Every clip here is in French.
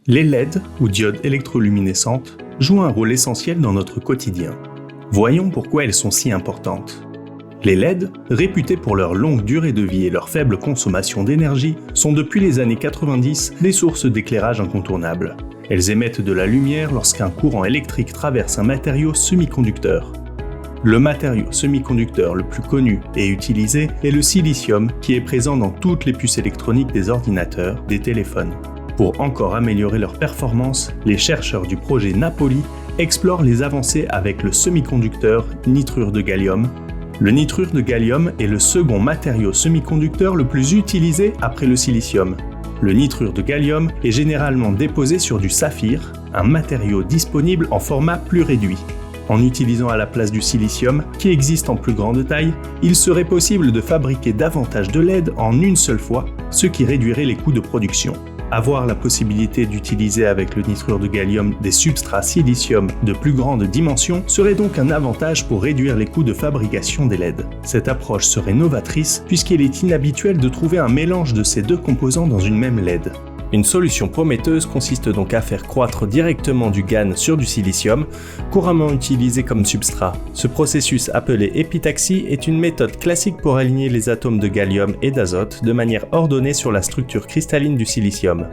Les LED, ou diodes électroluminescentes, jouent un rôle essentiel dans notre quotidien. Voyons pourquoi elles sont si importantes. Les LED, réputés pour leur longue durée de vie et leur faible consommation d'énergie, sont depuis les années 90 des sources d'éclairage incontournables. Elles émettent de la lumière lorsqu'un courant électrique traverse un matériau semi-conducteur. Le matériau semi-conducteur le plus connu et utilisé est le silicium, qui est présent dans toutes les puces électroniques des ordinateurs, des téléphones. Pour encore améliorer leur performance, les chercheurs du projet Napoli explorent les avancées avec le semi-conducteur nitrure de gallium. Le nitrure de gallium est le second matériau semi-conducteur le plus utilisé après le silicium. Le nitrure de gallium est généralement déposé sur du saphir, un matériau disponible en format plus réduit. En utilisant à la place du silicium, qui existe en plus grande taille, il serait possible de fabriquer davantage de LED en une seule fois, ce qui réduirait les coûts de production. Avoir la possibilité d'utiliser avec le nitrure de gallium des substrats silicium de plus grande dimension serait donc un avantage pour réduire les coûts de fabrication des LED. Cette approche serait novatrice puisqu'il est inhabituel de trouver un mélange de ces deux composants dans une même LED. Une solution prometteuse consiste donc à faire croître directement du GaN sur du silicium, couramment utilisé comme substrat. Ce processus appelé épitaxie est une méthode classique pour aligner les atomes de gallium et d'azote de manière ordonnée sur la structure cristalline du silicium.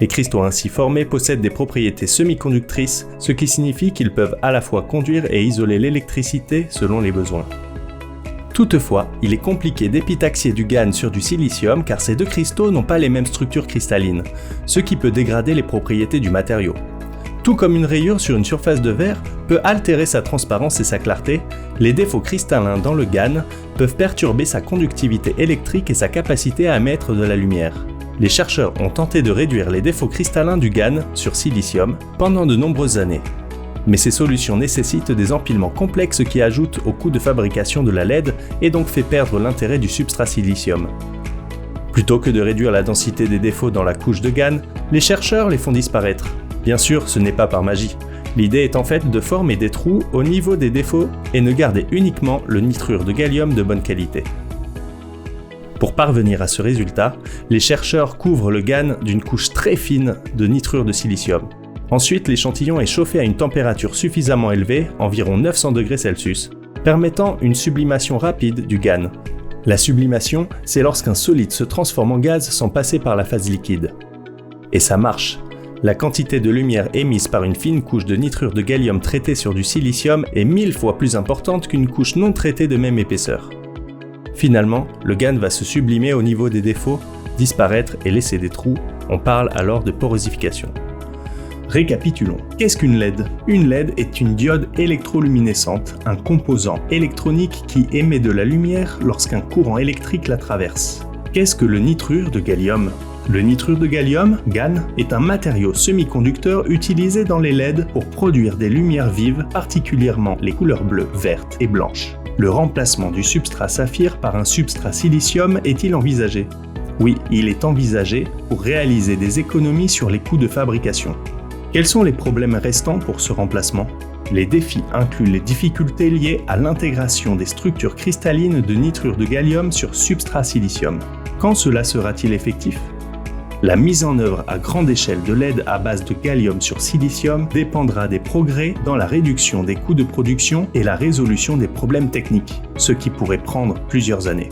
Les cristaux ainsi formés possèdent des propriétés semi-conductrices, ce qui signifie qu'ils peuvent à la fois conduire et isoler l'électricité selon les besoins. Toutefois, il est compliqué d'épitaxier du GaN sur du silicium car ces deux cristaux n'ont pas les mêmes structures cristallines, ce qui peut dégrader les propriétés du matériau. Tout comme une rayure sur une surface de verre peut altérer sa transparence et sa clarté, les défauts cristallins dans le GaN peuvent perturber sa conductivité électrique et sa capacité à émettre de la lumière. Les chercheurs ont tenté de réduire les défauts cristallins du GaN sur silicium pendant de nombreuses années. Mais ces solutions nécessitent des empilements complexes qui ajoutent au coût de fabrication de la LED et donc fait perdre l'intérêt du substrat silicium. Plutôt que de réduire la densité des défauts dans la couche de GaN, les chercheurs les font disparaître. Bien sûr, ce n'est pas par magie. L'idée est en fait de former des trous au niveau des défauts et ne garder uniquement le nitrure de gallium de bonne qualité. Pour parvenir à ce résultat, les chercheurs couvrent le GaN d'une couche très fine de nitrure de silicium. Ensuite, l'échantillon est chauffé à une température suffisamment élevée, environ 900 degrés Celsius, permettant une sublimation rapide du GaN. La sublimation, c'est lorsqu'un solide se transforme en gaz sans passer par la phase liquide. Et ça marche. La quantité de lumière émise par une fine couche de nitrure de gallium traitée sur du silicium est 1000 fois plus importante qu'une couche non traitée de même épaisseur. Finalement, le GaN va se sublimer au niveau des défauts, disparaître et laisser des trous. On parle alors de porosification. Récapitulons. Qu'est-ce qu'une LED ? Une LED est une diode électroluminescente, un composant électronique qui émet de la lumière lorsqu'un courant électrique la traverse. Qu'est-ce que le nitrure de gallium ? Le nitrure de gallium, GaN, est un matériau semi-conducteur utilisé dans les LED pour produire des lumières vives, particulièrement les couleurs bleues, vertes et blanches. Le remplacement du substrat saphir par un substrat silicium est-il envisagé ? Oui, il est envisagé pour réaliser des économies sur les coûts de fabrication. Quels sont les problèmes restants pour ce remplacement ? Les défis incluent les difficultés liées à l'intégration des structures cristallines de nitrure de gallium sur substrat silicium. Quand cela sera-t-il effectif ? La mise en œuvre à grande échelle de LED à base de gallium sur silicium dépendra des progrès dans la réduction des coûts de production et la résolution des problèmes techniques, ce qui pourrait prendre plusieurs années.